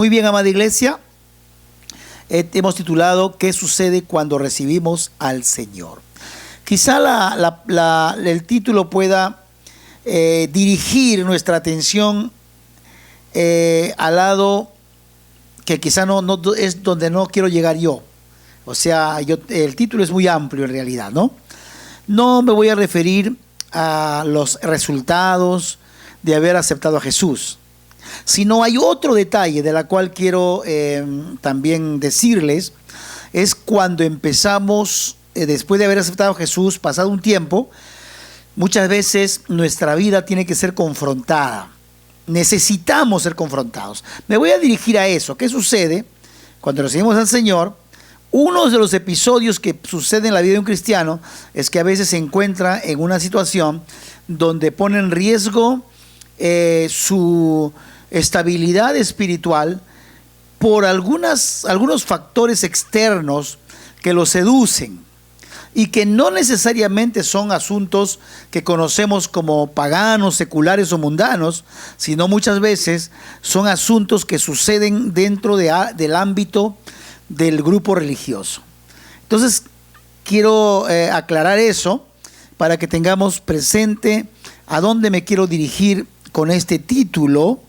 Muy bien, amada iglesia, hemos titulado ¿Qué sucede cuando recibimos al Señor? Quizá el título pueda dirigir nuestra atención al lado que quizá no es donde no quiero llegar yo. O sea, el título es muy amplio en realidad, ¿no? No me voy a referir a los resultados de haber aceptado a Jesús, sino hay otro detalle de la cual quiero también decirles. Es cuando empezamos, después de haber aceptado a Jesús, pasado un tiempo, muchas veces nuestra vida tiene que ser confrontada. Necesitamos ser confrontados. Me voy a dirigir a eso. ¿Qué sucede cuando recibimos al Señor? Uno de los episodios que sucede en la vida de un cristiano es que a veces se encuentra en una situación donde pone en riesgo su estabilidad espiritual por algunos factores externos que lo seducen y que no necesariamente son asuntos que conocemos como paganos, seculares o mundanos, sino muchas veces son asuntos que suceden dentro del ámbito del grupo religioso. Entonces quiero aclarar eso para que tengamos presente a dónde me quiero dirigir con este título,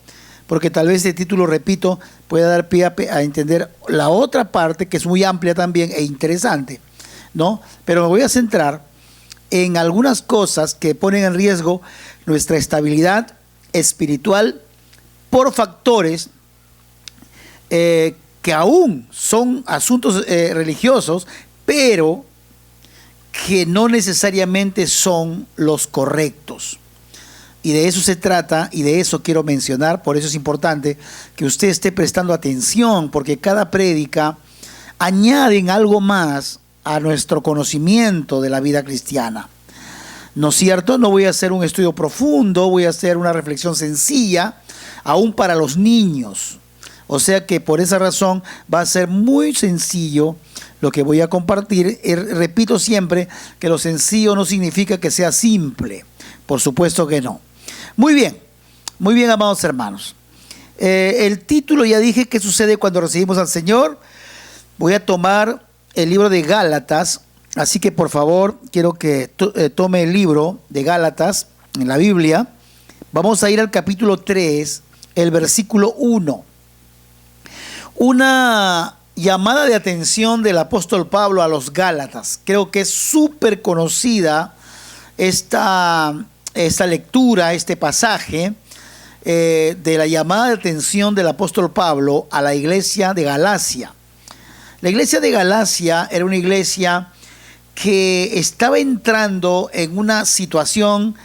porque tal vez este título, repito, pueda dar pie a entender la otra parte que es muy amplia también e interesante, ¿no? Pero me voy a centrar en algunas cosas que ponen en riesgo nuestra estabilidad espiritual por factores que aún son asuntos religiosos, pero que no necesariamente son los correctos. Y de eso se trata, y de eso quiero mencionar. Por eso es importante que usted esté prestando atención, porque cada prédica añade algo más a nuestro conocimiento de la vida cristiana. ¿No es cierto? No voy a hacer un estudio profundo, voy a hacer una reflexión sencilla, aún para los niños. O sea que por esa razón va a ser muy sencillo lo que voy a compartir. Repito siempre que lo sencillo no significa que sea simple. Por supuesto que no. Muy bien, amados hermanos. El título ya dije, ¿qué sucede cuando recibimos al Señor? Voy a tomar el libro de Gálatas, así que por favor quiero que tome el libro de Gálatas en la Biblia. Vamos a ir al capítulo 3, el versículo 1. Una llamada de atención del apóstol Pablo a los Gálatas. Creo que es súper conocida esta lectura, este pasaje de la llamada de atención del apóstol Pablo a la iglesia de Galacia. La iglesia de Galacia era una iglesia que estaba entrando en una situación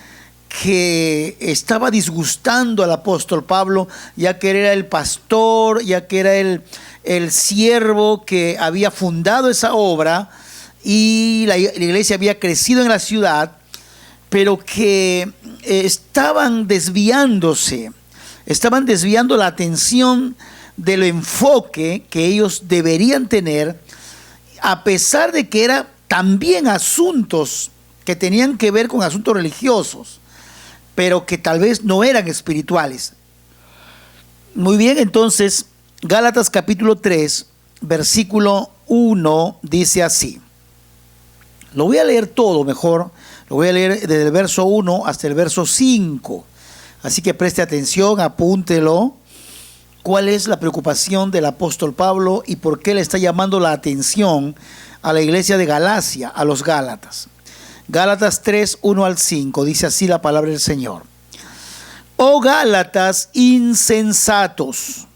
que estaba disgustando al apóstol Pablo, ya que era el pastor, ya que era el siervo que había fundado esa obra, y la iglesia había crecido en la ciudad, pero que estaban desviando la atención del enfoque que ellos deberían tener, a pesar de que eran también asuntos que tenían que ver con asuntos religiosos, pero que tal vez no eran espirituales. Muy bien, entonces, Gálatas capítulo 3, versículo 1, dice así. Lo voy a leer todo mejor. Lo voy a leer desde el verso 1 hasta el verso 5. Así que preste atención, apúntelo. ¿Cuál es la preocupación del apóstol Pablo y por qué le está llamando la atención a la iglesia de Galacia, a los Gálatas? Gálatas 3, 1 al 5, dice así la palabra del Señor. Oh Gálatas insensatos,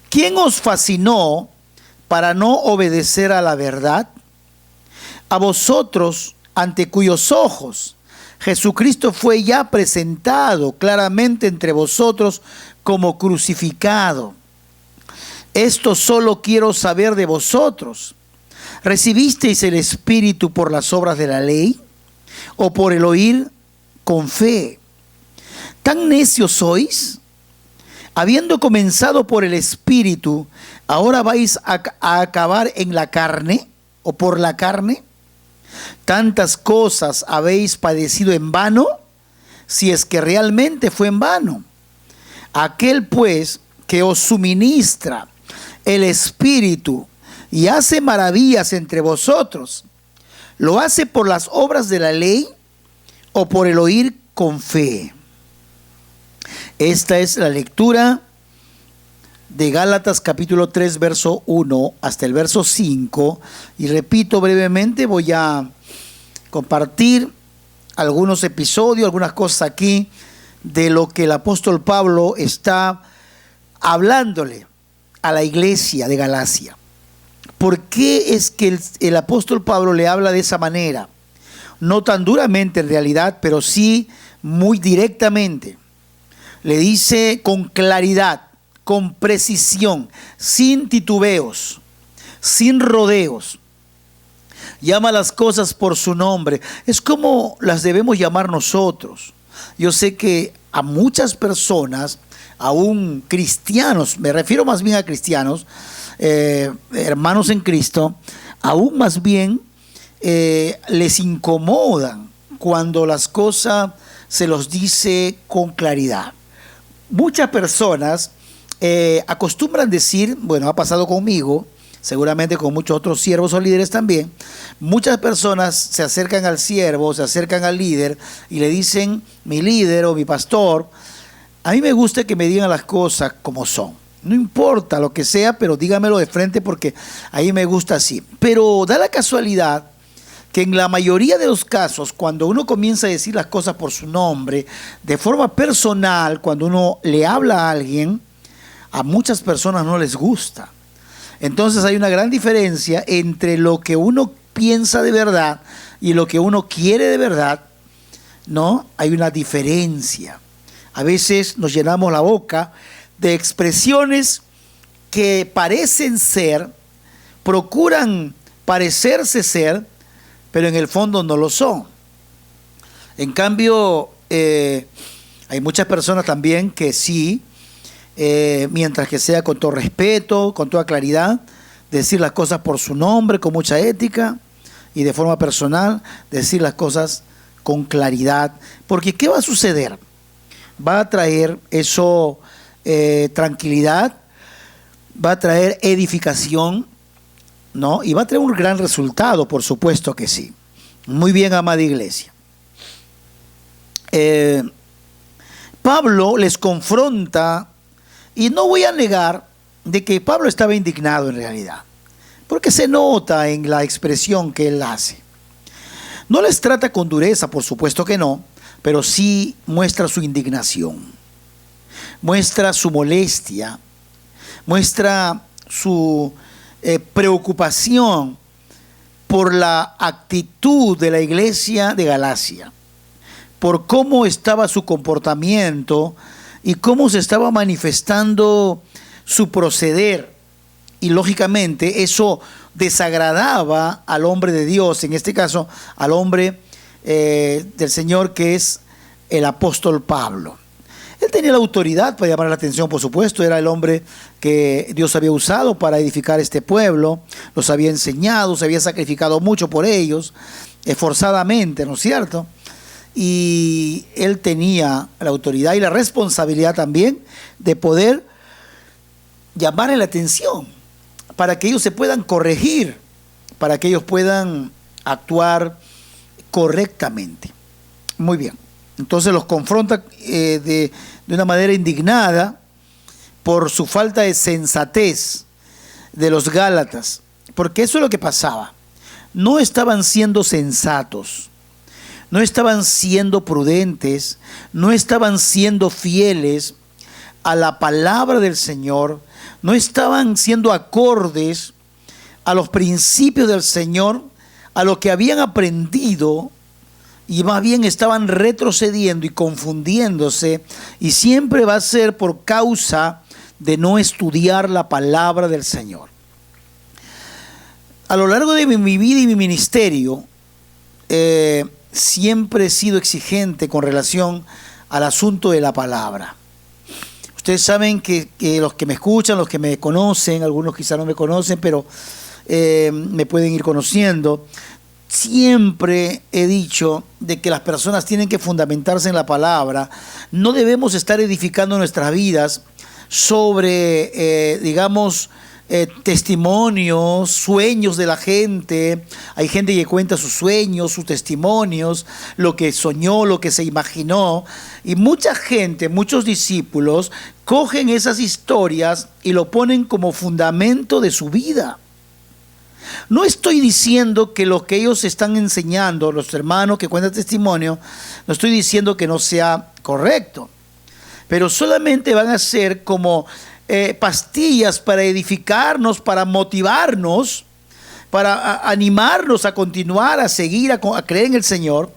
¿quién os fascinó para no obedecer a la verdad? A vosotros, ante cuyos ojos Jesucristo fue ya presentado claramente entre vosotros como crucificado. Esto solo quiero saber de vosotros. ¿Recibisteis el Espíritu por las obras de la ley o por el oír con fe? ¿Tan necios sois? Habiendo comenzado por el Espíritu, ¿ahora vais a acabar en la carne o por la carne? ¿Tantas cosas habéis padecido en vano? Si es que realmente fue en vano. Aquel pues que os suministra el Espíritu y hace maravillas entre vosotros, ¿lo hace por las obras de la ley o por el oír con fe? Esta es la lectura de Gálatas capítulo 3, verso 1 hasta el verso 5. Y repito brevemente, voy a compartir algunos episodios, algunas cosas aquí de lo que el apóstol Pablo está hablándole a la iglesia de Galacia. ¿Por qué es que el apóstol Pablo le habla de esa manera? No tan duramente en realidad, pero sí muy directamente. Le dice con claridad, con precisión, sin titubeos, sin rodeos. Llama las cosas por su nombre. Es como las debemos llamar nosotros. Yo sé que a muchas personas, aún cristianos, me refiero más bien a cristianos, hermanos en Cristo, aún más bien les incomodan cuando las cosas se los dice con claridad. Muchas personas acostumbran decir, bueno, ha pasado conmigo, seguramente con muchos otros siervos o líderes también, muchas personas se acercan al siervo, se acercan al líder y le dicen, mi líder o mi pastor, a mí me gusta que me digan las cosas como son. No importa lo que sea, pero dígamelo de frente porque a mí me gusta así. Pero da la casualidad que en la mayoría de los casos, cuando uno comienza a decir las cosas por su nombre, de forma personal, cuando uno le habla a alguien, a muchas personas no les gusta. Entonces hay una gran diferencia entre lo que uno piensa de verdad y lo que uno quiere de verdad, ¿no? Hay una diferencia. A veces nos llenamos la boca de expresiones que parecen ser, procuran parecerse ser, pero en el fondo no lo son. En cambio, hay muchas personas también que sí, mientras que sea con todo respeto, con toda claridad, decir las cosas por su nombre, con mucha ética, y de forma personal, decir las cosas con claridad. Porque ¿qué va a suceder? Va a traer eso tranquilidad, va a traer edificación, ¿no? Y va a traer un gran resultado, por supuesto que sí. Muy bien, amada iglesia. Pablo les confronta, y no voy a negar de que Pablo estaba indignado en realidad, porque se nota en la expresión que él hace. No les trata con dureza, por supuesto que no, pero sí muestra su indignación, muestra su molestia, muestra su preocupación por la actitud de la iglesia de Galacia, por cómo estaba su comportamiento y cómo se estaba manifestando su proceder. Y lógicamente eso desagradaba al hombre de Dios, en este caso al hombre del Señor, que es el apóstol Pablo. Él tenía la autoridad para llamar la atención, por supuesto, era el hombre que Dios había usado para edificar este pueblo, los había enseñado, se había sacrificado mucho por ellos, esforzadamente, ¿no es cierto? Y él tenía la autoridad y la responsabilidad también de poder llamarle la atención para que ellos se puedan corregir, para que ellos puedan actuar correctamente. Muy bien. Entonces los confronta de una manera indignada por su falta de sensatez de los Gálatas, porque eso es lo que pasaba. No estaban siendo sensatos, no estaban siendo prudentes, no estaban siendo fieles a la palabra del Señor, no estaban siendo acordes a los principios del Señor, a lo que habían aprendido, y más bien estaban retrocediendo y confundiéndose, y siempre va a ser por causa de no estudiar la palabra del Señor. A lo largo de mi vida y mi ministerio, siempre he sido exigente con relación al asunto de la palabra. Ustedes saben que los que me escuchan, los que me conocen, algunos quizá no me conocen, pero me pueden ir conociendo. Siempre he dicho de que las personas tienen que fundamentarse en la palabra. No debemos estar edificando nuestras vidas sobre, testimonios, sueños de la gente. Hay gente que cuenta sus sueños, sus testimonios, lo que soñó, lo que se imaginó. Y mucha gente, muchos discípulos, cogen esas historias y lo ponen como fundamento de su vida. No estoy diciendo que lo que ellos están enseñando, los hermanos que cuentan testimonio, no estoy diciendo que no sea correcto, pero solamente van a ser como pastillas para edificarnos, para motivarnos, para animarnos a continuar, a seguir, a creer en el Señor.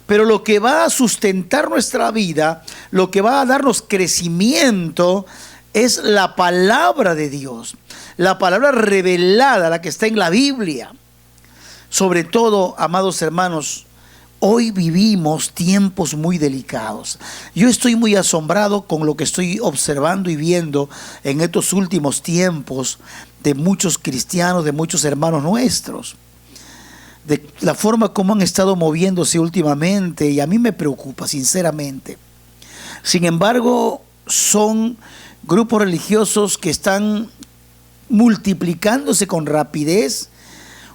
Pero lo que va a sustentar nuestra vida, lo que va a darnos crecimiento, es la palabra de Dios, la palabra revelada, la que está en la Biblia. Sobre todo, amados hermanos, hoy vivimos tiempos muy delicados. Yo estoy muy asombrado con lo que estoy observando y viendo en estos últimos tiempos de muchos cristianos, de muchos hermanos nuestros, de la forma como han estado moviéndose últimamente, y a mí me preocupa sinceramente. Sin embargo, son grupos religiosos que están multiplicándose con rapidez,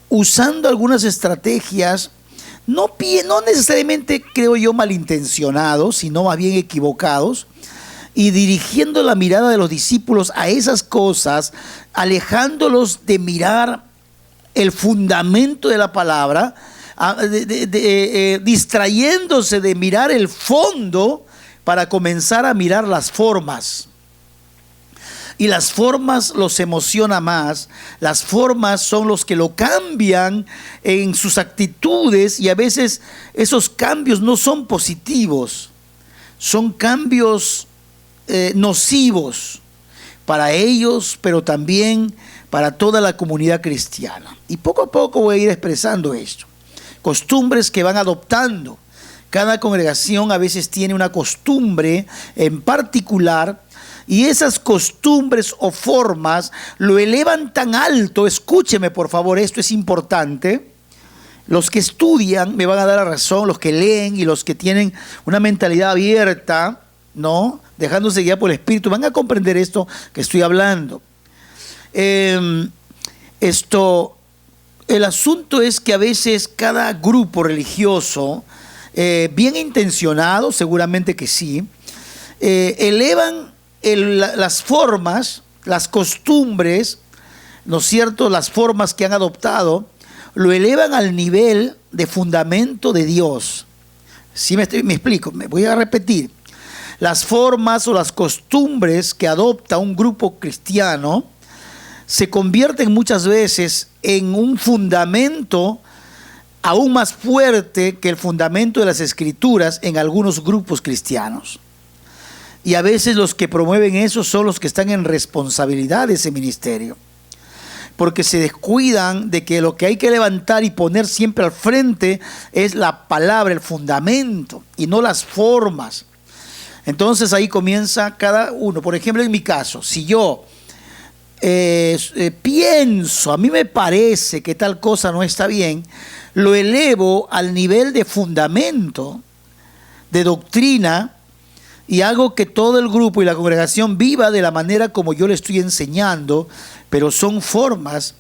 usando algunas estrategias, no necesariamente, creo yo, malintencionados, sino más bien equivocados, y dirigiendo la mirada de los discípulos a esas cosas, alejándolos de mirar el fundamento de la palabra, distrayéndose de mirar el fondo para comenzar a mirar las formas. Y las formas los emociona más, las formas son los que lo cambian en sus actitudes, y a veces esos cambios no son positivos, son cambios nocivos para ellos, pero también para toda la comunidad cristiana. Y poco a poco voy a ir expresando esto. Costumbres que van adoptando. Cada congregación a veces tiene una costumbre en particular, y esas costumbres o formas lo elevan tan alto. Escúcheme por favor, esto es importante. Los que estudian me van a dar la razón, los que leen y los que tienen una mentalidad abierta, ¿no?, dejándose guiar por el Espíritu, van a comprender esto que estoy hablando. El asunto es que a veces cada grupo religioso, bien intencionado, seguramente que sí, elevan las formas, las costumbres, ¿no es cierto?, las formas que han adoptado, lo elevan al nivel de fundamento de Dios. ¿Sí me explico? Me voy a repetir. Las formas o las costumbres que adopta un grupo cristiano se convierten muchas veces en un fundamento aún más fuerte que el fundamento de las Escrituras en algunos grupos cristianos. Y a veces los que promueven eso son los que están en responsabilidad de ese ministerio, porque se descuidan de que lo que hay que levantar y poner siempre al frente es la palabra, el fundamento, y no las formas. Entonces ahí comienza cada uno. Por ejemplo, en mi caso, si yo pienso, a mí me parece que tal cosa no está bien, lo elevo al nivel de fundamento, de doctrina, y hago que todo el grupo y la congregación viva de la manera como yo le estoy enseñando, pero son formas,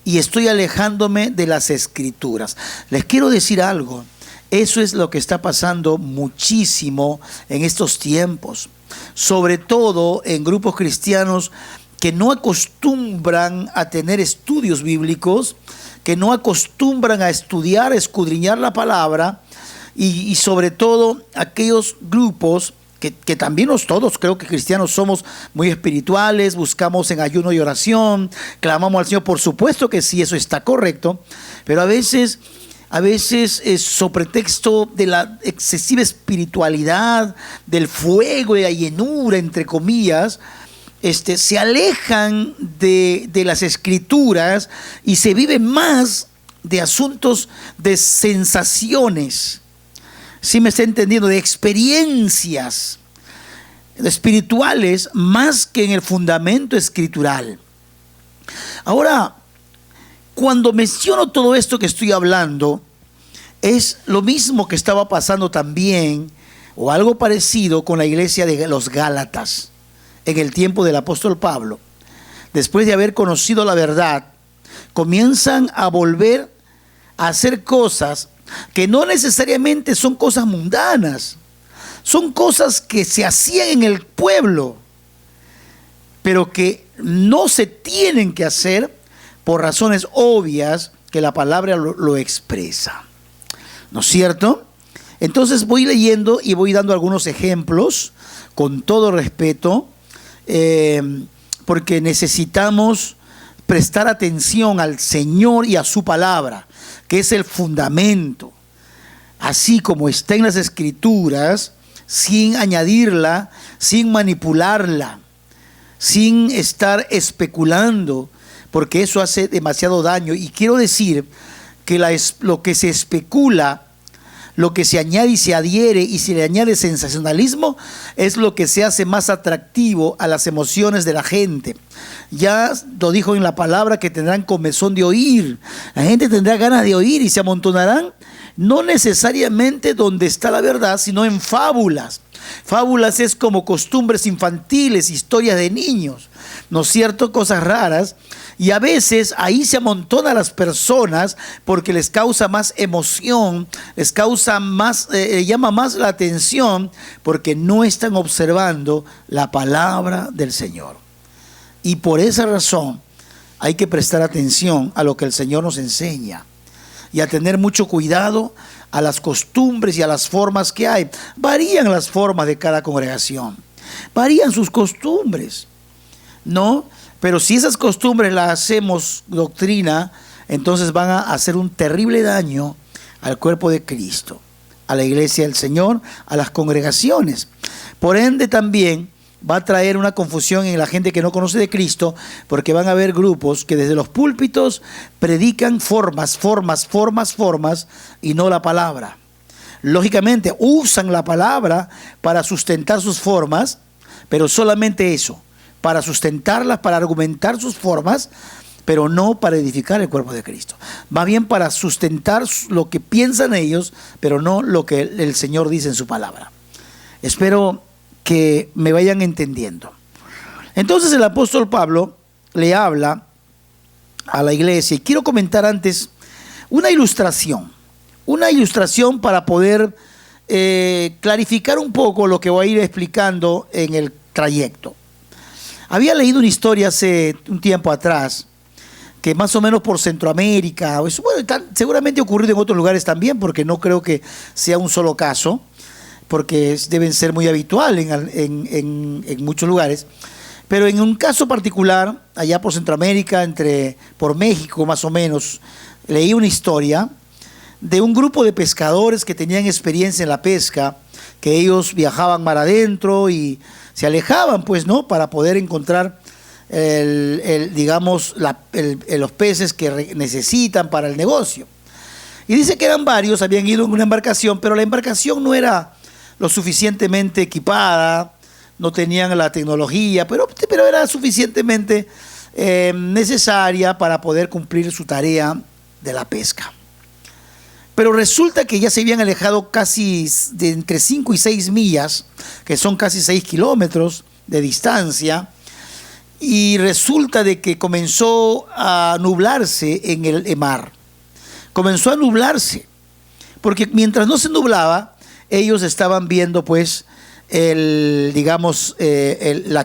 y estoy alejándome de las Escrituras. Les quiero decir algo. Eso es lo que está pasando muchísimo en estos tiempos, sobre todo en grupos cristianos que no acostumbran a tener estudios bíblicos, que no acostumbran a estudiar, a escudriñar la palabra, y sobre todo aquellos grupos que también todos creo que cristianos somos muy espirituales, buscamos en ayuno y oración, clamamos al Señor, por supuesto que sí, eso está correcto, pero a veces sobre pretexto de la excesiva espiritualidad, del fuego, de la llenura, entre comillas, se alejan de las Escrituras y se vive más de asuntos de sensaciones. ¿Sí me está entendiendo? De experiencias espirituales más que en el fundamento escritural. Ahora, cuando menciono todo esto que estoy hablando, es lo mismo que estaba pasando también, o algo parecido, con la iglesia de los Gálatas. en el tiempo del apóstol Pablo, después de haber conocido la verdad, comienzan a volver a hacer cosas que no necesariamente son cosas mundanas, son cosas que se hacían en el pueblo, pero que no se tienen que hacer por razones obvias que la palabra lo expresa. ¿No es cierto? Entonces voy leyendo y voy dando algunos ejemplos con todo respeto, porque necesitamos prestar atención al Señor y a su palabra, que es el fundamento, así como está en las Escrituras, sin añadirla, sin manipularla, sin estar especulando, porque eso hace demasiado daño. Y quiero decir que lo que se especula, lo que se añade y se adhiere y se le añade sensacionalismo, es lo que se hace más atractivo a las emociones de la gente. Ya lo dijo en la palabra que tendrán comezón de oír. La gente tendrá ganas de oír y se amontonarán, no necesariamente donde está la verdad, sino en fábulas. Fábulas es como costumbres infantiles, historias de niños, ¿no es cierto? Cosas raras. Y a veces ahí se amontonan las personas porque les causa más emoción, les causa más, llama más la atención, porque no están observando la palabra del Señor. Y por esa razón hay que prestar atención a lo que el Señor nos enseña y a tener mucho cuidado a las costumbres y a las formas que hay. Varían las formas de cada congregación, varían sus costumbres, ¿no? Pero si esas costumbres las hacemos doctrina, entonces van a hacer un terrible daño al cuerpo de Cristo, a la iglesia del Señor, a las congregaciones. Por ende también va a traer una confusión en la gente que no conoce de Cristo, porque van a haber grupos que desde los púlpitos predican formas y no la palabra. Lógicamente usan la palabra para sustentar sus formas, pero solamente eso, para sustentarlas, para argumentar sus formas, pero no para edificar el cuerpo de Cristo. Va bien para sustentar lo que piensan ellos, pero no lo que el Señor dice en su palabra. Espero que me vayan entendiendo. Entonces el apóstol Pablo le habla a la iglesia, y quiero comentar antes una ilustración para poder clarificar un poco lo que voy a ir explicando en el trayecto. Había leído una historia hace un tiempo atrás, que más o menos por Centroamérica, seguramente ha ocurrido en otros lugares también, porque no creo que sea un solo caso, porque deben ser muy habitual en muchos lugares. Pero en un caso particular, allá por Centroamérica, por México más o menos, leí una historia de un grupo de pescadores que tenían experiencia en la pesca, que ellos viajaban mar adentro y se alejaban, pues, ¿no?, para poder encontrar los peces que necesitan para el negocio. Y dice que eran varios, habían ido en una embarcación, pero la embarcación no era lo suficientemente equipada, no tenían la tecnología, pero era suficientemente necesaria para poder cumplir su tarea de la pesca. Pero resulta que ya se habían alejado casi de entre 5 y 6 millas, que son casi 6 kilómetros de distancia, y resulta de que comenzó a nublarse en el mar. Comenzó a nublarse, porque mientras no se nublaba, ellos estaban viendo pues la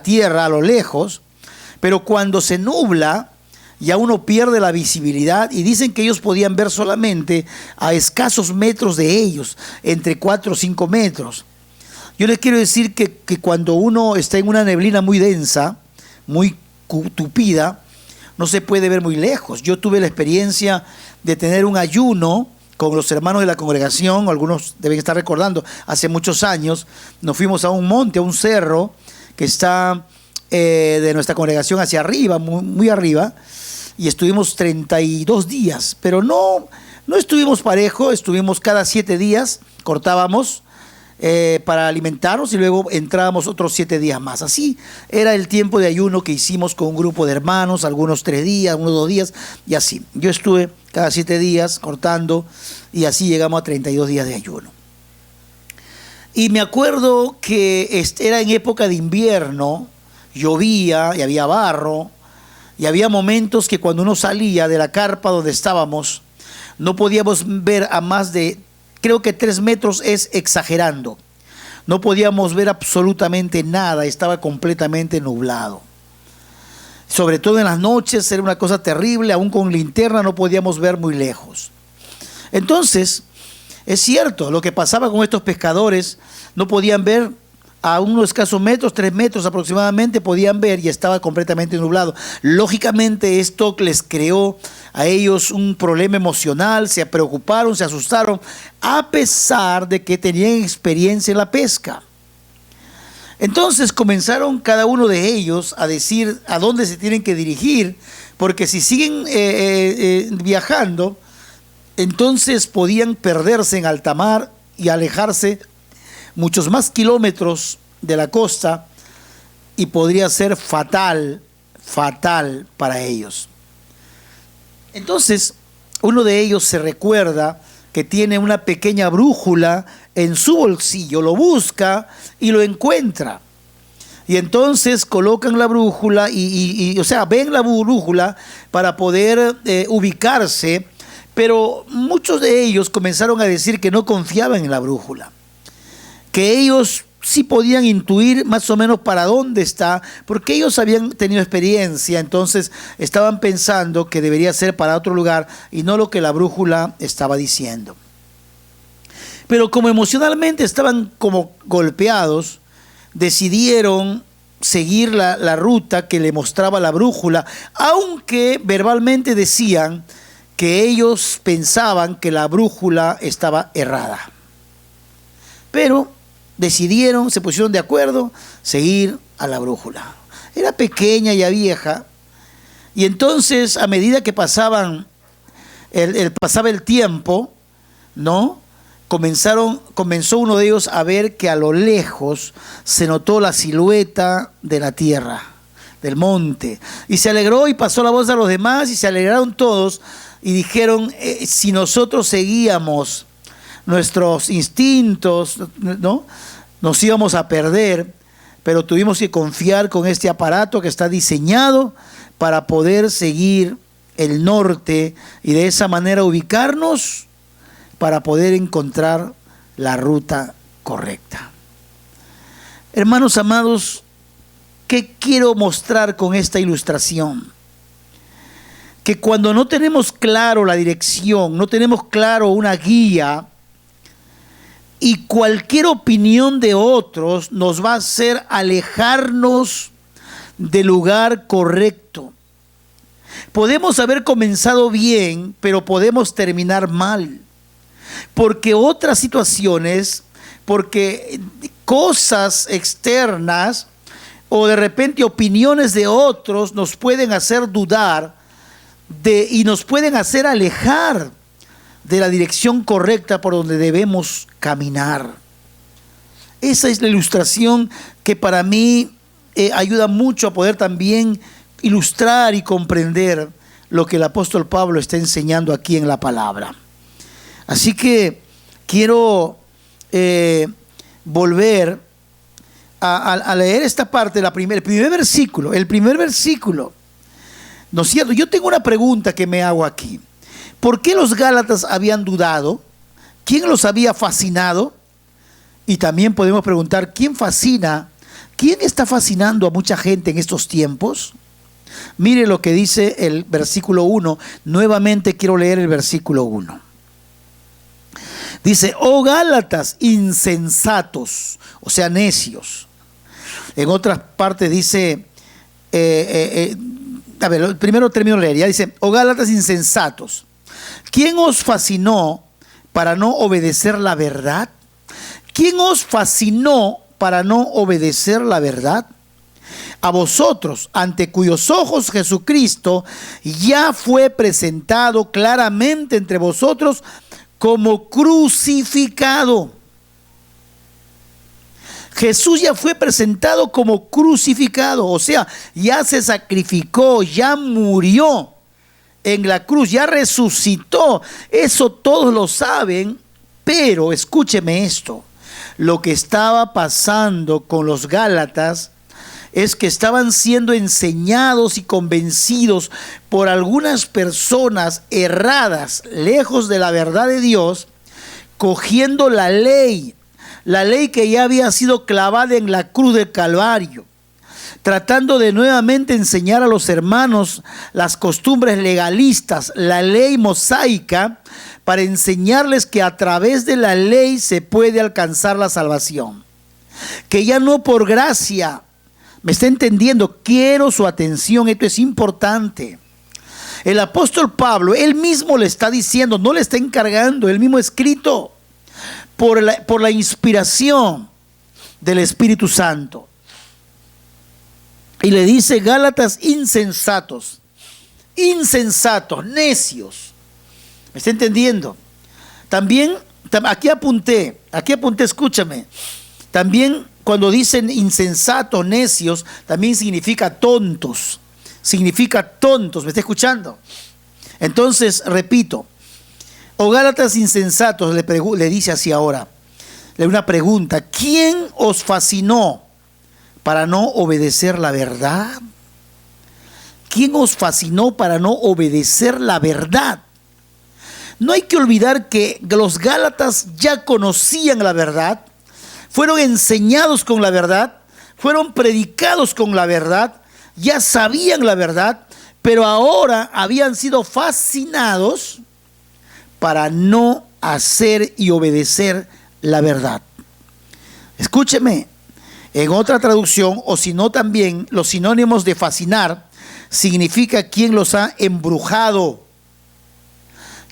tierra a lo lejos, pero cuando se nubla, ya uno pierde la visibilidad, y dicen que ellos podían ver solamente a escasos metros de ellos, entre 4 o 5 metros. Yo les quiero decir que cuando uno está en una neblina muy densa, muy tupida, no se puede ver muy lejos. Yo tuve la experiencia de tener un ayuno con los hermanos de la congregación, algunos deben estar recordando, hace muchos años, nos fuimos a un monte, a un cerro, que está de nuestra congregación hacia arriba, muy, muy arriba, y estuvimos 32 días, pero no estuvimos parejo, estuvimos cada 7 días, cortábamos para alimentarnos y luego entrábamos otros 7 días más. Así era el tiempo de ayuno que hicimos con un grupo de hermanos, algunos 3 días, unos 2 días, y así. Yo estuve cada 7 días cortando, y así llegamos a 32 días de ayuno. Y me acuerdo que era en época de invierno. llovía y había barro, y había momentos que cuando uno salía de la carpa donde estábamos, no podíamos ver a más de, creo que 3 metros es exagerando. No podíamos ver absolutamente nada, estaba completamente nublado. Sobre todo en las noches era una cosa terrible, aún con linterna no podíamos ver muy lejos. Entonces, es cierto, lo que pasaba con estos pescadores, no podían ver a unos escasos metros, 3 metros aproximadamente, podían ver y estaba completamente nublado. Lógicamente esto les creó a ellos un problema emocional, se preocuparon, se asustaron, a pesar de que tenían experiencia en la pesca. Entonces comenzaron cada uno de ellos a decir a dónde se tienen que dirigir, porque si siguen viajando, entonces podían perderse en alta mar y alejarse muchos más kilómetros de la costa y podría ser fatal para ellos. Entonces, uno de ellos se recuerda que tiene una pequeña brújula en su bolsillo, lo busca y lo encuentra. Y entonces colocan la brújula o sea, ven la brújula para poder ubicarse, pero muchos de ellos comenzaron a decir que no confiaban en la brújula, que ellos sí podían intuir más o menos para dónde está, porque ellos habían tenido experiencia, entonces estaban pensando que debería ser para otro lugar y no lo que la brújula estaba diciendo. Pero como emocionalmente estaban como golpeados, decidieron seguir la ruta que le mostraba la brújula, aunque verbalmente decían que ellos pensaban que la brújula estaba errada. Pero decidieron, se pusieron de acuerdo, seguir a la brújula. Era pequeña, ya vieja, y entonces a medida que pasaba el tiempo, ¿no? Comenzó uno de ellos a ver que a lo lejos se notó la silueta de la tierra, del monte, y se alegró y pasó la voz a los demás y se alegraron todos y dijeron, si nosotros seguíamos nuestros instintos, ¿no?, nos íbamos a perder, pero tuvimos que confiar con este aparato que está diseñado para poder seguir el norte y de esa manera ubicarnos para poder encontrar la ruta correcta. Hermanos amados, ¿qué quiero mostrar con esta ilustración? Que cuando no tenemos claro la dirección, no tenemos claro una guía, y cualquier opinión de otros nos va a hacer alejarnos del lugar correcto. Podemos haber comenzado bien, pero podemos terminar mal. Porque otras situaciones, porque cosas externas o de repente opiniones de otros nos pueden hacer dudar y nos pueden hacer alejar de la dirección correcta por donde debemos caminar. Esa es la ilustración que para mí ayuda mucho a poder también ilustrar y comprender lo que el apóstol Pablo está enseñando aquí en la palabra. Así que quiero volver a leer esta parte, el primer versículo. ¿No es cierto? Yo tengo una pregunta que me hago aquí. ¿Por qué los Gálatas habían dudado? ¿Quién los había fascinado? Y también podemos preguntar, ¿quién está fascinando a mucha gente en estos tiempos? Mire lo que dice el versículo 1. Nuevamente quiero leer el versículo 1. Dice, oh Gálatas insensatos, o sea, necios. En otras partes dice, primero termino de leer, ya dice, oh Gálatas insensatos, ¿quién os fascinó para no obedecer la verdad? ¿Quién os fascinó para no obedecer la verdad? A vosotros, ante cuyos ojos Jesucristo ya fue presentado claramente entre vosotros como crucificado. Jesús ya fue presentado como crucificado, o sea, ya se sacrificó, ya murió en la cruz, ya resucitó. Eso todos lo saben, pero escúcheme esto, lo que estaba pasando con los Gálatas es que estaban siendo enseñados y convencidos por algunas personas erradas, lejos de la verdad de Dios, cogiendo la ley que ya había sido clavada en la cruz del Calvario, tratando de nuevamente enseñar a los hermanos las costumbres legalistas, la ley mosaica, para enseñarles que a través de la ley se puede alcanzar la salvación, que ya no por gracia. ¿Me está entendiendo? Quiero su atención, esto es importante. El apóstol Pablo, él mismo le está diciendo, no le está encargando, él mismo escrito por la inspiración del Espíritu Santo. Y le dice: Gálatas insensatos, necios. ¿Me está entendiendo? También, aquí apunté, escúchame. También cuando dicen insensatos, necios, también significa tontos. ¿Me está escuchando? Entonces, repito, Gálatas insensatos, le dice así ahora, una pregunta: ¿quién os fascinó para no obedecer la verdad? ¿Quién os fascinó para no obedecer la verdad? No hay que olvidar que los Gálatas ya conocían la verdad, fueron enseñados con la verdad, fueron predicados con la verdad, ya sabían la verdad, pero ahora habían sido fascinados para no hacer y obedecer la verdad. Escúcheme, en otra traducción, o si no también, los sinónimos de fascinar significa quien los ha embrujado,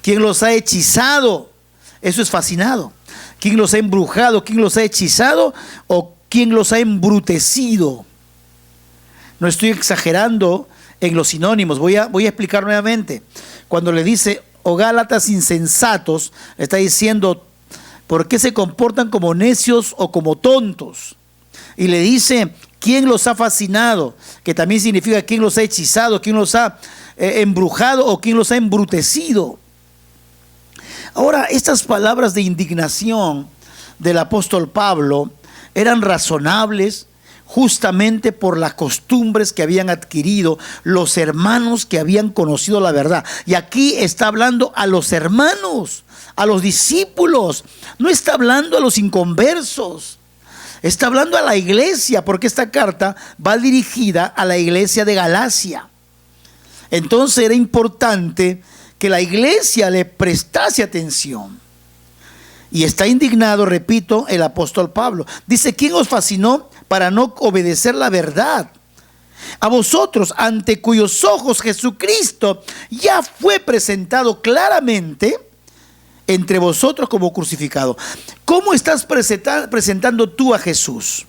quien los ha hechizado. Eso es fascinado. Quien los ha embrujado, quien los ha hechizado, o quien los ha embrutecido. No estoy exagerando en los sinónimos. Voy a explicar nuevamente. Cuando le dice: Gálatas insensatos, le está diciendo por qué se comportan como necios o como tontos. Y le dice: ¿quién los ha fascinado? Que también significa quién los ha hechizado, quién los ha embrujado o quién los ha embrutecido. Ahora, estas palabras de indignación del apóstol Pablo eran razonables justamente por las costumbres que habían adquirido los hermanos que habían conocido la verdad. Y aquí está hablando a los hermanos, a los discípulos, no está hablando a los inconversos, está hablando a la iglesia, porque esta carta va dirigida a la iglesia de Galacia. Entonces era importante que la iglesia le prestase atención. Y está indignado, repito, el apóstol Pablo. Dice: ¿quién os fascinó para no obedecer la verdad? A vosotros, ante cuyos ojos Jesucristo ya fue presentado claramente entre vosotros como crucificado. ¿Cómo estás presentando tú a Jesús?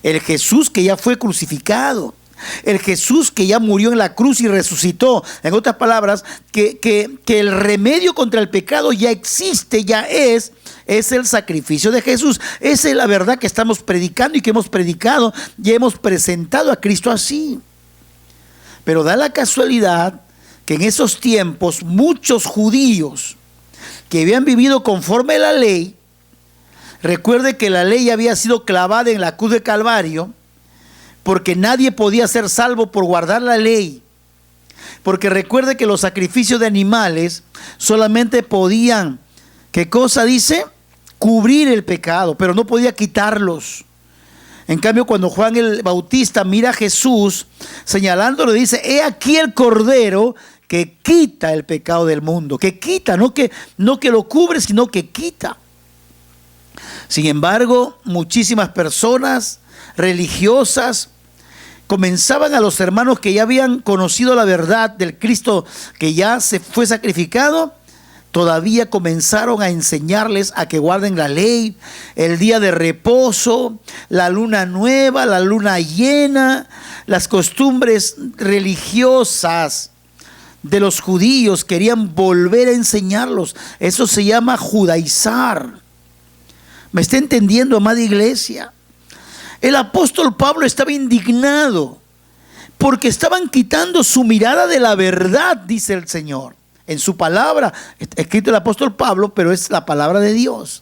El Jesús que ya fue crucificado, el Jesús que ya murió en la cruz y resucitó. En otras palabras, que el remedio contra el pecado ya existe, ya es el sacrificio de Jesús. Esa es la verdad que estamos predicando y que hemos predicado, y hemos presentado a Cristo así. Pero da la casualidad que en esos tiempos muchos judíos que habían vivido conforme a la ley, recuerde que la ley había sido clavada en la cruz de Calvario, porque nadie podía ser salvo por guardar la ley. Porque recuerde que los sacrificios de animales solamente podían, ¿qué cosa dice? Cubrir el pecado, pero no podía quitarlos. En cambio, cuando Juan el Bautista mira a Jesús señalándolo, dice: he aquí el Cordero que quita el pecado del mundo. Que quita, no que lo cubre, sino que quita. Sin embargo, muchísimas personas religiosas comenzaban a los hermanos que ya habían conocido la verdad del Cristo que ya se fue sacrificado, todavía comenzaron a enseñarles a que guarden la ley, el día de reposo, la luna nueva, la luna llena, las costumbres religiosas de los judíos. Querían volver a enseñarlos. Eso se llama judaizar. ¿Me está entendiendo, amada iglesia? El apóstol Pablo estaba indignado porque estaban quitando su mirada de la verdad, dice el Señor. En su palabra, escrito el apóstol Pablo, pero es la palabra de Dios.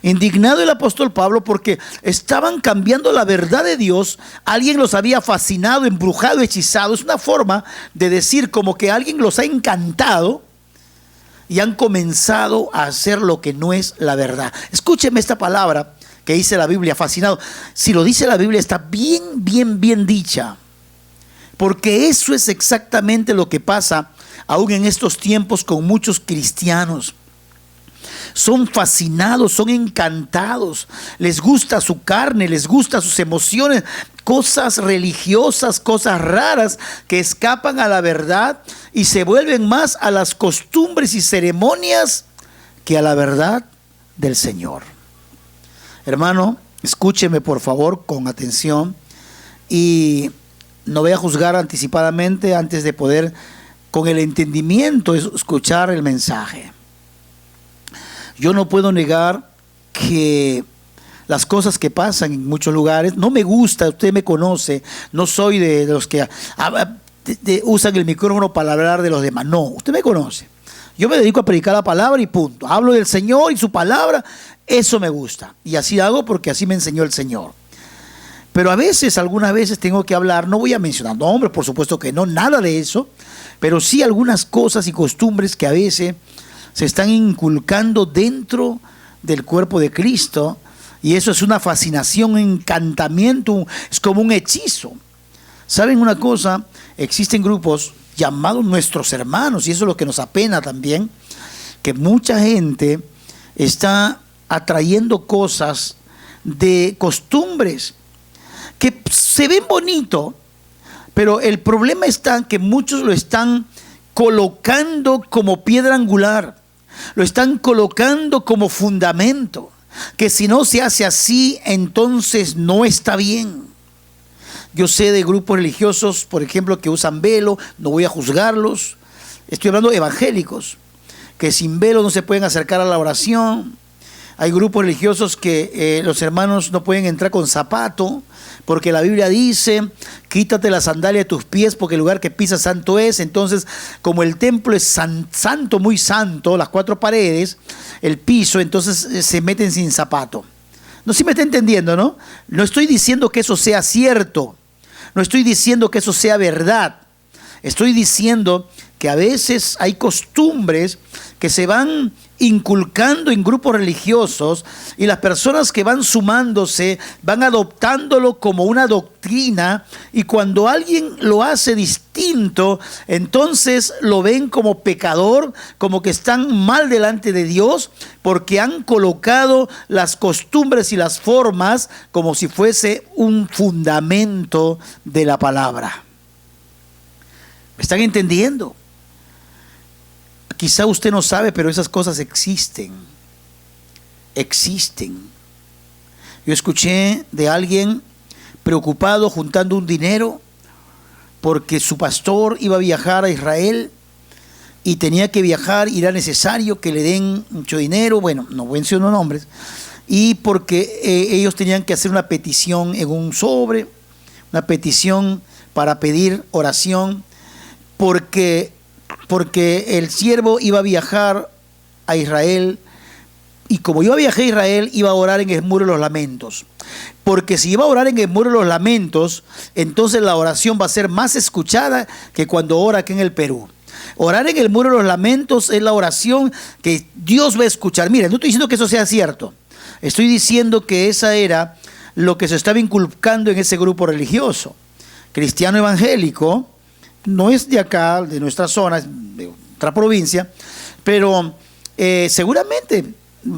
Indignado el apóstol Pablo porque estaban cambiando la verdad de Dios. Alguien los había fascinado, embrujado, hechizado. Es una forma de decir como que alguien los ha encantado y han comenzado a hacer lo que no es la verdad. Escúcheme esta palabra que dice la Biblia, fascinado. Si lo dice la Biblia está bien dicha. Porque eso es exactamente lo que pasa aún en estos tiempos con muchos cristianos. Son fascinados, son encantados, les gusta su carne, les gusta sus emociones, cosas religiosas, cosas raras que escapan a la verdad y se vuelven más a las costumbres y ceremonias que a la verdad del Señor. Hermano, escúcheme por favor con atención y no voy a juzgar anticipadamente antes de poder con el entendimiento escuchar el mensaje. Yo no puedo negar que las cosas que pasan en muchos lugares, no me gusta, usted me conoce, no soy de los que usan el micrófono para hablar de los demás, no, usted me conoce. Yo me dedico a predicar la palabra y punto. Hablo del Señor y su palabra, eso me gusta. Y así hago porque así me enseñó el Señor. Pero a veces, algunas veces tengo que hablar, no voy a mencionar nombres, por supuesto que no, nada de eso, pero sí algunas cosas y costumbres que a veces se están inculcando dentro del cuerpo de Cristo, y eso es una fascinación, un encantamiento, es como un hechizo. ¿Saben una cosa? Existen grupos llamados nuestros hermanos, y eso es lo que nos apena también, que mucha gente está atrayendo cosas de costumbres que se ven bonito, pero el problema está en que muchos lo están colocando como piedra angular, lo están colocando como fundamento, que si no se hace así, entonces no está bien. Yo sé de grupos religiosos, por ejemplo, que usan velo, no voy a juzgarlos, estoy hablando de evangélicos, que sin velo no se pueden acercar a la oración. Hay grupos religiosos que los hermanos no pueden entrar con zapato, porque la Biblia dice, quítate la sandalia de tus pies, porque el lugar que pisas santo es. Entonces, como el templo es santo, muy santo, las 4 paredes, el piso, entonces se meten sin zapato. No sé si me está entendiendo, ¿no? No estoy diciendo que eso sea cierto, no estoy diciendo que eso sea verdad. Estoy diciendo que a veces hay costumbres que se van inculcando en grupos religiosos y las personas que van sumándose van adoptándolo como una doctrina, y cuando alguien lo hace distinto, entonces lo ven como pecador, como que están mal delante de Dios porque han colocado las costumbres y las formas como si fuese un fundamento de la palabra. ¿Me están entendiendo? Quizá usted no sabe, pero esas cosas existen. Existen. Yo escuché de alguien preocupado juntando un dinero porque su pastor iba a viajar a Israel y tenía que viajar y era necesario que le den mucho dinero. Bueno, no menciono nombres. Y porque ellos tenían que hacer una petición en un sobre, una petición para pedir oración, porque el siervo iba a viajar a Israel, y como iba a viajar a Israel, iba a orar en el muro de los lamentos. Porque si iba a orar en el muro de los lamentos, entonces la oración va a ser más escuchada que cuando ora aquí en el Perú. Orar en el muro de los lamentos es la oración que Dios va a escuchar. Mira, no estoy diciendo que eso sea cierto, estoy diciendo que esa era lo que se estaba inculcando en ese grupo religioso cristiano evangélico. No es de acá, de nuestra zona, es de otra provincia, pero seguramente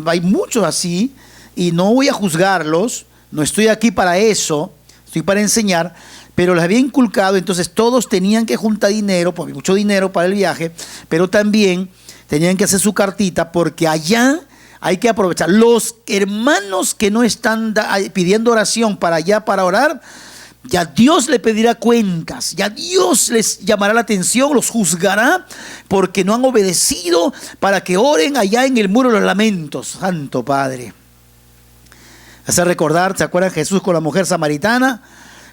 hay muchos así, y no voy a juzgarlos, no estoy aquí para eso, estoy para enseñar, pero les había inculcado, entonces todos tenían que juntar dinero, porque mucho dinero para el viaje, pero también tenían que hacer su cartita, porque allá hay que aprovechar. Los hermanos que no están pidiendo oración para allá, para orar, ya Dios le pedirá cuentas, ya Dios les llamará la atención, los juzgará porque no han obedecido para que oren allá en el muro de los lamentos. Santo Padre. Hace recordar, ¿se acuerdan Jesús con la mujer samaritana?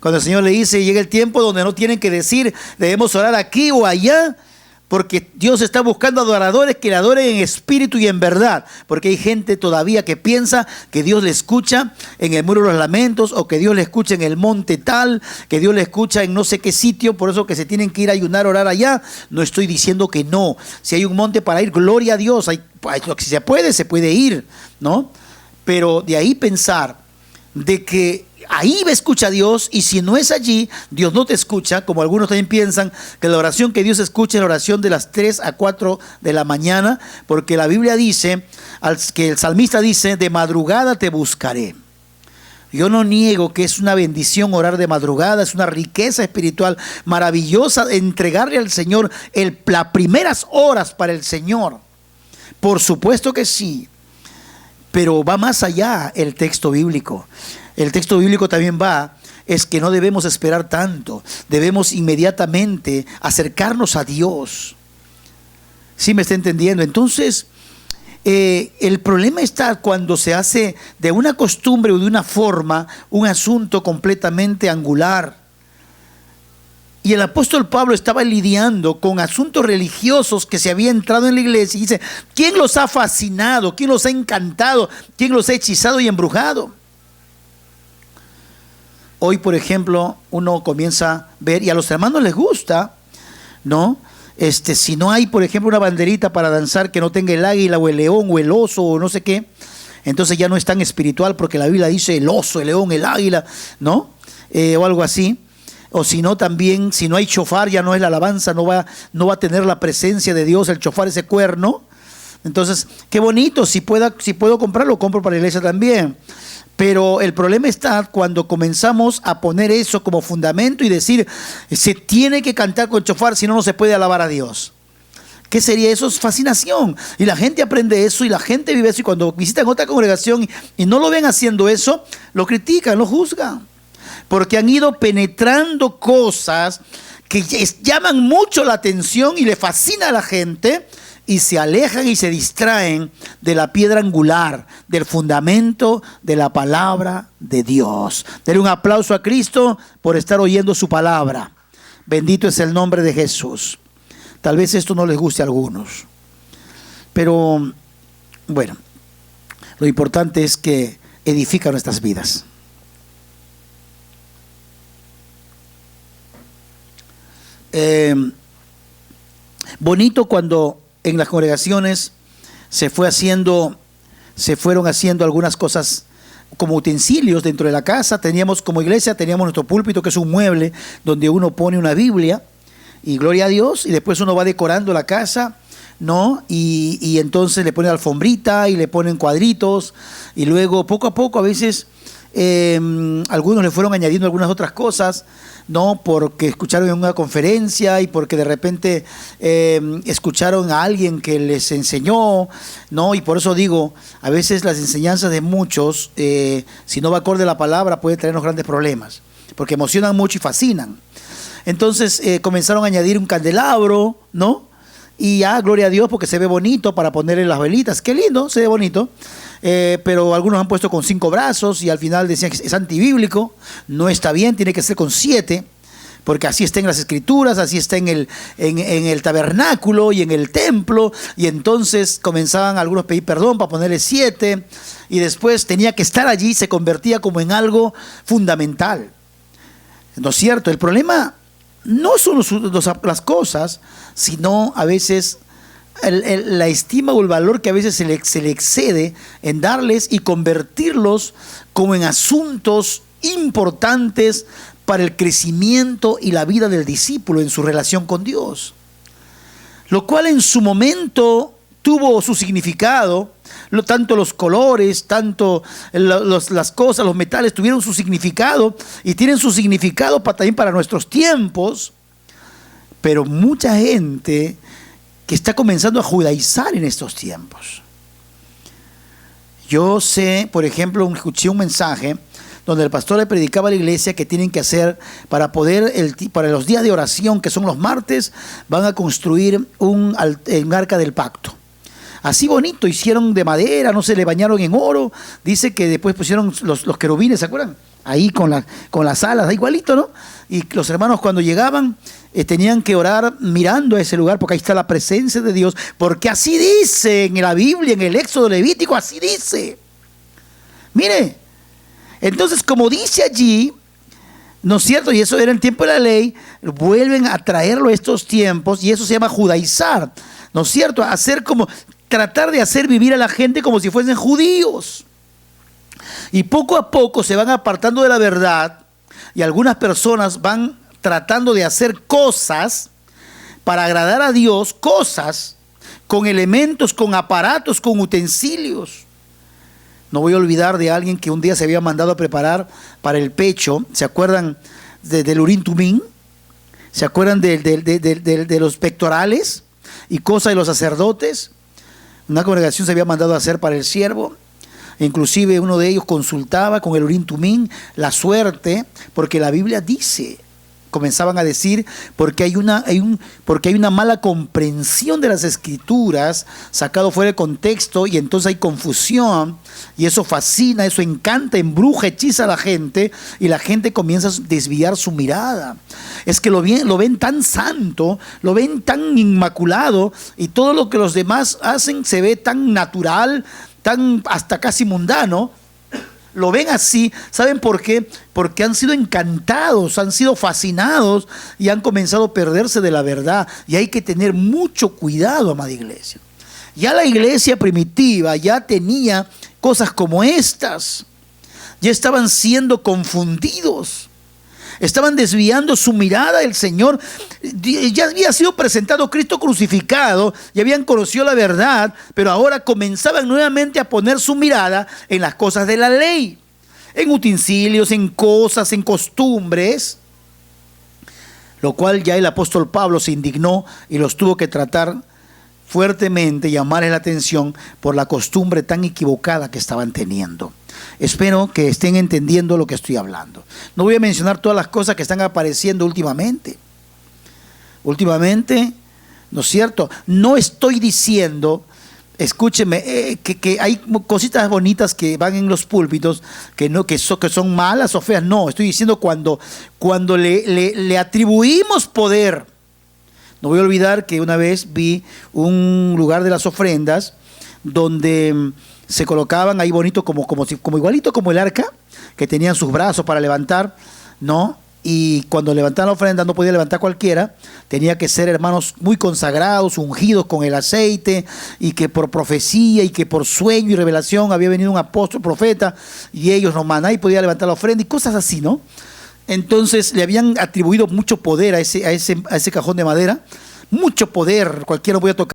Cuando el Señor le dice, llega el tiempo donde no tienen que decir, debemos orar aquí o allá, porque Dios está buscando adoradores que le adoren en espíritu y en verdad, porque hay gente todavía que piensa que Dios le escucha en el Muro de los Lamentos, o que Dios le escucha en el monte tal, que Dios le escucha en no sé qué sitio, por eso que se tienen que ir a ayunar, orar allá. No estoy diciendo que no, si hay un monte para ir, gloria a Dios, si se puede ir, ¿no? Pero de ahí pensar de que ahí escucha a Dios, y si no es allí, Dios no te escucha, como algunos también piensan que la oración que Dios escucha es la oración de las 3 a 4 de la mañana, porque la Biblia dice, que el salmista dice, de madrugada te buscaré. Yo no niego que es una bendición orar de madrugada, es una riqueza espiritual maravillosa entregarle al Señor las primeras horas para el Señor. Por supuesto que sí, pero va más allá el texto bíblico. El texto bíblico también es que no debemos esperar tanto, debemos inmediatamente acercarnos a Dios. ¿Sí me está entendiendo? Entonces, el problema está cuando se hace de una costumbre o de una forma un asunto completamente angular. Y el apóstol Pablo estaba lidiando con asuntos religiosos que se había entrado en la iglesia, y dice, ¿quién los ha fascinado? ¿Quién los ha encantado? ¿Quién los ha hechizado y embrujado? Hoy, por ejemplo, uno comienza a ver, y a los hermanos les gusta, ¿no? Si no hay, por ejemplo, una banderita para danzar que no tenga el águila o el león o el oso o no sé qué, entonces ya no es tan espiritual, porque la Biblia dice el oso, el león, el águila, ¿no? O algo así. O si no, también, si no hay chofar, ya no es la alabanza, no va a tener la presencia de Dios, el chofar, ese cuerno. Entonces, qué bonito, si puedo comprarlo, compro para la iglesia también. Pero el problema está cuando comenzamos a poner eso como fundamento y decir, se tiene que cantar con chofar, si no, no se puede alabar a Dios. ¿Qué sería eso? Es fascinación. Y la gente aprende eso, y la gente vive eso, y cuando visitan otra congregación y no lo ven haciendo eso, lo critican, lo juzgan. Porque han ido penetrando cosas que llaman mucho la atención y le fascina a la gente, y se alejan y se distraen de la piedra angular, del fundamento de la palabra de Dios. Denle un aplauso a Cristo por estar oyendo su palabra. Bendito es el nombre de Jesús. Tal vez esto no les guste a algunos, pero bueno, lo importante es que edifica nuestras vidas. Bonito cuando en las congregaciones se fueron haciendo algunas cosas como utensilios dentro de la casa. Como iglesia teníamos nuestro púlpito, que es un mueble donde uno pone una Biblia, y gloria a Dios, y después uno va decorando la casa, ¿no? Y entonces le ponen alfombrita y le ponen cuadritos, y luego poco a poco a veces algunos le fueron añadiendo algunas otras cosas, ¿no? Porque escucharon en una conferencia, y porque de repente escucharon a alguien que les enseñó, ¿no? Y por eso digo, a veces las enseñanzas de muchos, si no va acorde a la palabra, puede traernos grandes problemas, porque emocionan mucho y fascinan. Entonces comenzaron a añadir un candelabro, ¿no? Y ya, gloria a Dios, porque se ve bonito para ponerle las velitas. Qué lindo, se ve bonito. Pero algunos han puesto con 5 brazos, y al final decían que es antibíblico. No está bien, tiene que ser con 7, porque así está en las escrituras, así está en el tabernáculo y en el templo. Y entonces comenzaban algunos a pedir perdón para ponerle 7, y después tenía que estar allí, se convertía como en algo fundamental. ¿No es cierto? El problema no son las cosas, sino a veces la estima o el valor que a veces se le excede en darles y convertirlos como en asuntos importantes para el crecimiento y la vida del discípulo en su relación con Dios. Lo cual en su momento tuvo su significado, tanto los colores, tanto las cosas, los metales tuvieron su significado, y tienen su significado también para nuestros tiempos. Pero mucha gente que está comenzando a judaizar en estos tiempos. Yo sé, por ejemplo, escuché un mensaje donde el pastor le predicaba a la iglesia que tienen que hacer para los días de oración, que son los martes, van a construir un arca del pacto. así bonito, hicieron de madera, no se le bañaron en oro. Dice que después pusieron los querubines, ¿se acuerdan? Ahí con las alas, igualito, ¿no? Y los hermanos cuando llegaban tenían que orar mirando a ese lugar, porque ahí está la presencia de Dios, porque así dice en la Biblia, en el Éxodo Levítico, así dice. Mire, entonces como dice allí, ¿no es cierto? Y eso era en el tiempo de la ley, vuelven a traerlo a estos tiempos, y eso se llama judaizar, ¿no es cierto? Tratar de hacer vivir a la gente como si fuesen judíos. Y poco a poco se van apartando de la verdad, y algunas personas van tratando de hacer cosas para agradar a Dios, cosas con elementos, con aparatos, con utensilios. No voy a olvidar de alguien que un día se había mandado a preparar para el pecho. ¿Se acuerdan del Urim Tumim? ¿Se acuerdan de los pectorales y cosas de los sacerdotes? Una congregación se había mandado a hacer para el siervo. Inclusive uno de ellos consultaba con el Urim Tumim la suerte, porque la Biblia dice, comenzaban a decir, porque hay una mala comprensión de las escrituras, sacado fuera de contexto, y entonces hay confusión, y eso fascina, eso encanta, embruja, hechiza a la gente, y la gente comienza a desviar su mirada. Es que lo ven tan santo, lo ven tan inmaculado, y todo lo que los demás hacen se ve tan natural, tan hasta casi mundano. Lo ven así. ¿Saben por qué? Porque han sido encantados, han sido fascinados y han comenzado a perderse de la verdad. Y hay que tener mucho cuidado, amada iglesia. Ya la iglesia primitiva ya tenía cosas como estas. Ya estaban siendo confundidos. Estaban desviando su mirada del Señor. Ya había sido presentado Cristo crucificado y habían conocido la verdad, pero ahora comenzaban nuevamente a poner su mirada en las cosas de la ley, en utensilios, en cosas, en costumbres, lo cual ya el apóstol Pablo se indignó y los tuvo que tratar fuertemente, llamarles la atención por la costumbre tan equivocada que estaban teniendo. Espero que estén entendiendo lo que estoy hablando. No voy a mencionar todas las cosas que están apareciendo últimamente. ¿No es cierto? No estoy diciendo, escúcheme, que hay cositas bonitas que van en los púlpitos que son malas o feas. No, estoy diciendo cuando le atribuimos poder. No voy a olvidar que una vez vi un lugar de las ofrendas donde se colocaban ahí bonito como igualito como el arca, que tenían sus brazos para levantar, ¿no? Y cuando levantaban la ofrenda no podía levantar cualquiera, tenía que ser hermanos muy consagrados, ungidos con el aceite, y que por profecía y que por sueño y revelación había venido un apóstol, profeta, y ellos nomás, nadie podía levantar la ofrenda y cosas así, ¿no? Entonces le habían atribuido mucho poder a ese cajón de madera, mucho poder, cualquiera voy a tocar.